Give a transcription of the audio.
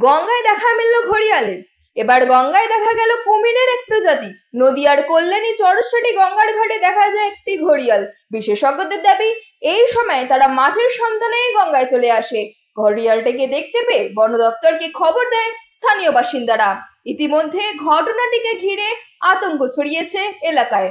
গঙ্গায় দেখা মিলল ঘড়িয়ালের। এবার গঙ্গায় দেখা গেল কুমিরের এক প্রজাতি। নদিয়ার কল্যাণী চরস্বতী গঙ্গার ঘাটে দেখা যায় একটি ঘড়িয়াল। বিশেষজ্ঞদের দাবি, এই সময় তারা মাছের সন্ধানে গঙ্গায় চলে আসে। ঘড়িয়ালটিকে দেখতে পেয়ে বন দফতরকে খবর দেয় স্থানীয় বাসিন্দারা। ইতিমধ্যে ঘটনাটিকে ঘিরে আতঙ্ক ছড়িয়েছে এলাকায়।